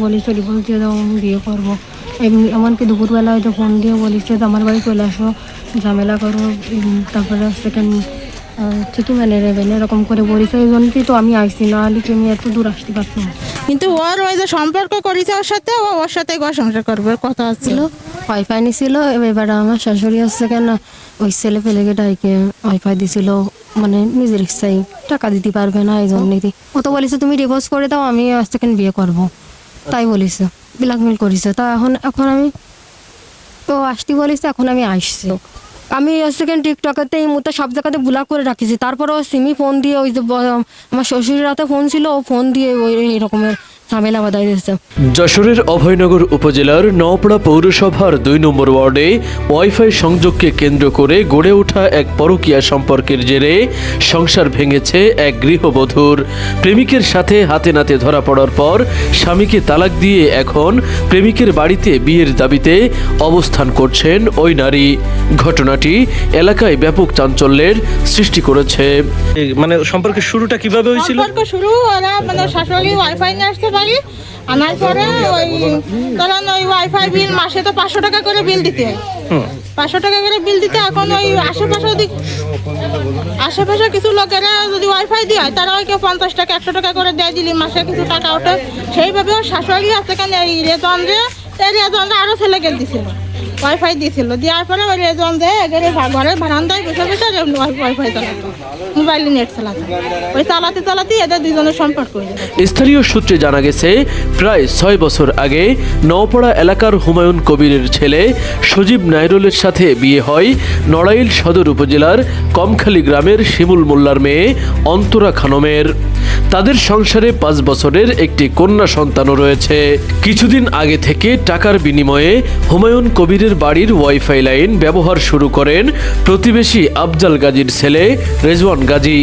বলেছে ডিভোর্স দিয়ে দাও, আমি বিয়ে করবো। এমনকি দুপুরবেলা হয়তো ফোন দিয়ে বলেছে যে আমার বাড়ি চলে আসো, ঝামেলা করো, তারপরে সেকেন্ড ঠিকই মেনে নেবেন, এরকম করে বলেছে। এই জন্যই তো আমি আইসি, না হলে কি আমি এত দূর আসতে পারতাম। কিন্তু ওর ওই যে সম্পর্ক করেছে ওর সাথে, ওর সাথে ঘর সংসার করবে কথা ছিল। ওয়াইফাই নিছিল, এবার আমার শাশুড়ি আসছে কেন ওই ছেলে ফেলেকে ডাইকে ওয়াইফাই দিছিল, মানে নিজের ইচ্ছাই, টাকা দিতে পারবে না এই জন্যই। ও তো বলেছে তুমি ডিভোর্স করে দাও, আমি সেকেন্ড বিয়ে করবো, তাই বলেছে, ব্ল্যাকমেল করেছে। তা এখন আমি তো আসতে বলেছে, এখন আমি আসছি। আমি সেকেন্ড টিকটকেতে এই মুহূর্তে সব জায়গাতে ব্লক করে রাখিছি। তারপরেও সিমি ফোন দিয়ে ওই যে আমার শ্বশুরের হাতে ফোন ছিল, ও ফোন দিয়ে ওই এরকমের ঝামেলা বাধাই দিয়েছে। যশোরের অভয়নগর উপজেলার নওপাড়া পৌরসভার ২ নম্বর ওয়ার্ডে ওয়াইফাই সংযোগকে কেন্দ্র করে গড়ে ওঠা এক পরকীয়া সম্পর্কের জেরে সংসার ভেঙেছে এক গৃহবধূর। প্রেমিকের সাথে হাতে নাতে ধরা পড়ার পর স্বামীকে তালাক দিয়ে এখন প্রেমিকের বাড়িতে বিয়ের দাবিতে অবস্থান করছেন ওই নারী। ঘটনাটি এলাকায় ব্যাপক চাঞ্চল্যের সৃষ্টি করেছে। মানে সম্পর্কের শুরুটা কিভাবে হয়েছিল? সম্পর্ক শুরু ওরা মানে শাশুড়ি ওয়াইফাই নিয়ে আসতে পারি, আনার পরে ওই ধরেন ওই ওয়াইফাই বিল মাসে তো 500 টাকা করে বিল দিতে হয়, 500 টাকা করে বিল দিতে। এখন ওই আশেপাশে কিছু লোকেরা যদি ওয়াইফাই দিয়ে হয়, তারা ওই কেউ 50 টাকা 100 টাকা করে দিয়ে দিলি মাসে কিছু টাকা ওঠে। সেইভাবে ওর শাশুড়ি আছে কেন এই রেজনরে আরও ছেলেকে দিছিল, ওয়াইফাই দিয়েছিল। দেওয়ার পরে ওই রেজন যে ঘরের বারান্দায় বসে বসে ওয়াইফাই চালাতো, মোবাইল নেট চালাতো। ওই চালাতে এদের দুজনের সম্পর্ক হয়ে যায়। স্থানীয় সূত্রে জানা গেছে, প্রায় 6 বছর আগে নওপাড়া এলাকার হুমায়ুন কবিরের ছেলে সজীব নাইরুলের সাথে বিয়ে হয় নড়াইল সদর উপজেলার কমখালি গ্রামের শিমুল মোল্লার মেয়ে অন্তরা খানমের। তাদের সংসারে 5 বছরের একটি কন্যা সন্তানও রয়েছে। কিছুদিন আগে থেকে টাকার বিনিময়ে হুমায়ুন কবিরের বাড়ির ওয়াইফাই লাইন ব্যবহার শুরু করেন প্রতিবেশী আফজাল গাজীর ছেলে রেজওয়ান গাজী।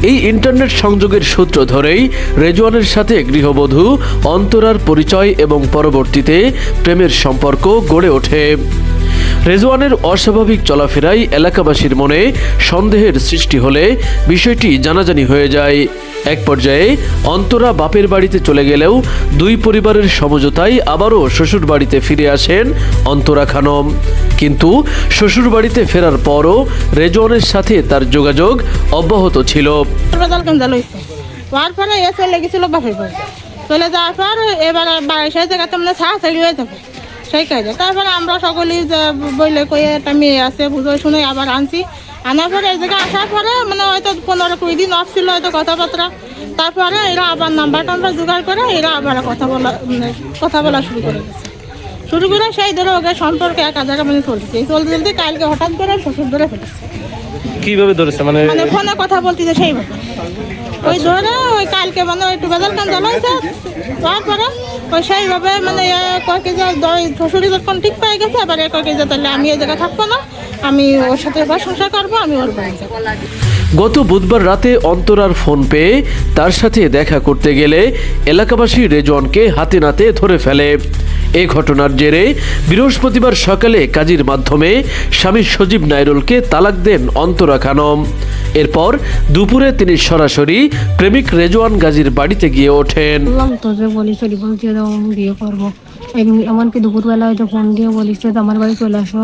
এই ইন্টারনেট সংযোগের সূত্র ধরেই রেজওয়ানের সাথে গৃহবধূ অন্তরার পরিচয় এবং পরবর্তীতে প্রেমের সম্পর্ক গড়ে ওঠে। রেজওয়ানের অস্বাভাবিক চলাফেরায় এলাকাবাসীর মনে সন্দেহের সৃষ্টি হলে বিষয়টি জানাজানি হয়ে যায়। এক পর্যায়ে অন্তরা বাপের বাড়িতে চলে গেলেও দুই পরিবারের সমঝোতায় আবারও শ্বশুর বাড়িতে ফিরে আসেন অন্তরা খানম। কিন্তু শ্বশুর বাড়িতে ফেরার পরও রেজওয়ানের সাথে তার যোগাযোগ অব্যাহত ছিল। চলে যাওয়ার পর এবার সেই জায়গাতে মানে ছাড়াছাড়ি হয়ে যাবে সেই কাজে। তারপরে আমরা সকলেই যে বইলে কয়ে একটা মেয়ে আছে বুঝে শুনে আবার আনছি। আনার পরে এই জায়গায় আসার পরে মানে হয়তো 15-20 দিন অফ ছিল হয়তো কথাবার্তা। তারপরে এরা আবার নাম্বার জোগাড় করে এরা আবার কথা বলা শুরু করে গেছে। শুরু করে সেই ধরে ওকে সম্পর্কে 1 জায়গা মানে চলতে কালকে হঠাৎ করে শ্বশুর ধরে ফেলেছে। কিভাবে ধরেছে? মানে ফোনে কথা বলতেছে সেইভাবে ওই ধরে ওই কালকে মানে ওই টুকাদার কান জ্বালাইছে। তারপরে ওই সেইভাবে মানে কয়েক শ্বশুরি যখন ঠিক পেয়ে গেছে এবার কয়েক তাহলে আমি এই জায়গায় থাকবো না, আমি ওর সাথে সংসার করবো, আমি ওর বাড়ি যাবো। গত বুধবার রাতে অন্তরার ফোন পেয়ে তার সাথে দেখা করতে গেলে এলাকাবাসী রেজওয়ানকে হাতে নাতে ধরে ফেলে। এ ঘটনার জেরে বৃহস্পতিবার সকালে কাজীর মাধ্যমে স্বামী সজীব নাইরুলকে তালাক দেন অন্তরা খানম। এরপর দুপুরে তিনি সরাসরি প্রেমিক রেজওয়ান গাজীর বাড়িতে গিয়ে ওঠেন। তো যে বলেছে ডিভোর্স দিয়ে দাও, আমি বিয়ে করবো। এমনকি দুপুরবেলা হয়তো ফোন দিয়ে বলেছে যে আমার বাড়ি চলে আসো,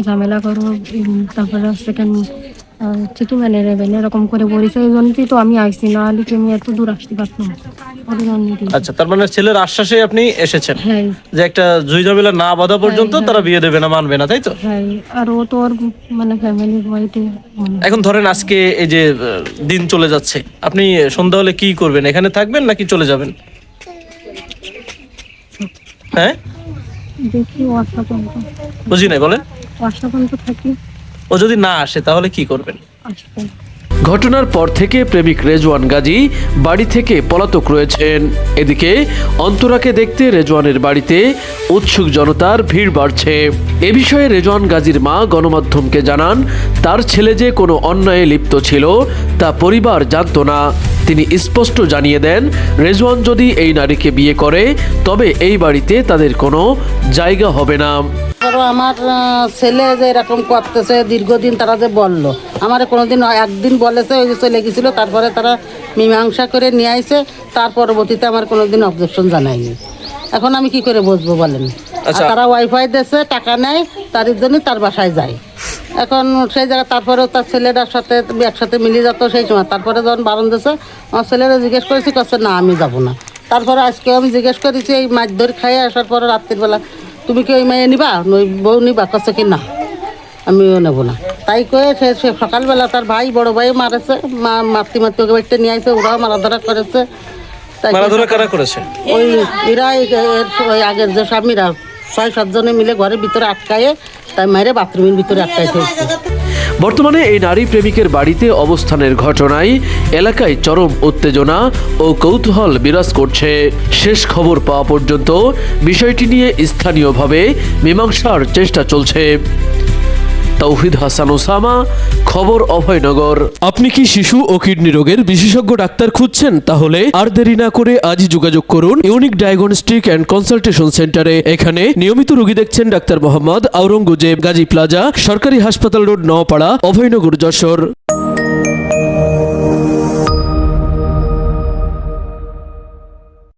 ঝামেলা করো, তারপরে সেকেন্ড ঠিকই মেনে নেবেন, এরকম করে বলেছে। এই জন্যই তো আমি আইসি, না হলে কি আমি এত দূর আসতে পারতাম। আচ্ছা, তার মানে ছেলের আশ্বাসে আপনি এসেছেন হ্যাঁ, যে একটা জুই ঝামেলা না বাঁধা পর্যন্ত তারা বিয়ে দেবে না, মানবে না, তাই তো? হ্যাঁ, আর ও তো ওর মানে ফ্যামিলির বাড়িতে। এখন ধরেন আজকে এই যে দিন চলে যাচ্ছে, আপনি সন্ধ্যা হলে কি করবেন? এখানে থাকবেন নাকি চলে যাবেন? হ্যাঁ, দেখি ওয়াশটা পর্যন্ত। বুঝি নাই, বলেন। ওয়াশটা পর্যন্ত থাকি, ও যদি না আসে তাহলে কি করবেন? আসবে। ঘটনার পর থেকে প্রেমিক রেজওয়ান গাজী বাড়ি থেকে পলাতক রয়েছেন। এদিকে অন্তরাকে দেখতে রেজওয়ানের বাড়িতে উৎসুক জনতার ভিড় বাড়ছে। এ বিষয়ে রেজওয়ান গাজীর মা গণমাধ্যমকে জানান, তার ছেলে যে কোনো অন্যায়ে লিপ্ত ছিল তা পরিবার জানতো না। তিনি স্পষ্ট জানিয়ে দেন, রেজওয়ান যদি এই নারীকে বিয়ে করে তবে এই বাড়িতে তাদের কোনো জায়গা হবে না। আমার ছেলে যে এরকম করতেছে দীর্ঘদিন, তারা যে বললো আমার কোনোদিন একদিন বলেছে ওই যে চলে গেছিল, তারপরে তারা মীমাংসা করে নিয়ে আইছে, তার পরবর্তীতে আমার কোনোদিন অবজেকশন জানায়নি। এখন আমি কি করে বসবো বলেন? আর আচ্ছা। তারা ওয়াইফাই দিয়েছে, টাকা নেয়, তার জন্যই তার বাসায় যায়। এখন সেই জায়গায় তারপরেও তার ছেলেটার সাথে একসাথে মিলে যেত সেই সময়। তারপরে যখন বারণ দিয়েছে, আমার ছেলেরা জিজ্ঞেস করেছি, কাছে না আমি যাব না। তারপরে আজকেও আমি জিজ্ঞেস করেছি, এই মাছ ধরে খাইয়ে আসার পরে রাত্রিবেলা, তুমি কি ওই মেয়ে নিবা, ওই বউ নিবা? কাছে কি না, আমিও নেব না। তাই কয়ে সে সকালবেলা তার ভাই বড় ভাই মারেছে, মারতে ওকে বাড়িতে নিয়ে আসে, ওরাও মারাধরা করেছে। তাই মারাধরা কারা করেছে? ওই এরা ওই আগের যে স্বামীরা 6-7 জনে মিলে ঘরের ভিতরে আটকায়ে, তাই মায়ের বাথরুমের ভিতরে আটকাই ফেলছে। বর্তমানে এই নারী প্রেমিকের বাড়িতে অবস্থানের ঘটনায় এলাকায় চরম উত্তেজনা ও কৌতূহল বিরাজ করছে। শেষ খবর পাওয়া পর্যন্ত বিষয়টি নিয়ে স্থানীয়ভাবে মীমাংসার চেষ্টা চলছে। তৌহিদ হাসান ওসামা, খবর অভয়নগর। আপনি কি শিশু ও কিডনি রোগের বিশেষজ্ঞ ডাক্তার খুঁজছেন? তাহলে আর দেরি না করে আজই যোগাযোগ করুন ইউনিক ডায়াগনস্টিক অ্যান্ড কনসালটেশন সেন্টারে। এখানে নিয়মিত রোগী দেখছেন ডাক্তার মোহাম্মদ আওরঙ্গজেব, গাজী প্লাজা, সরকারি হাসপাতাল রোড, নওপাড়া, অভয়নগর, যশোর।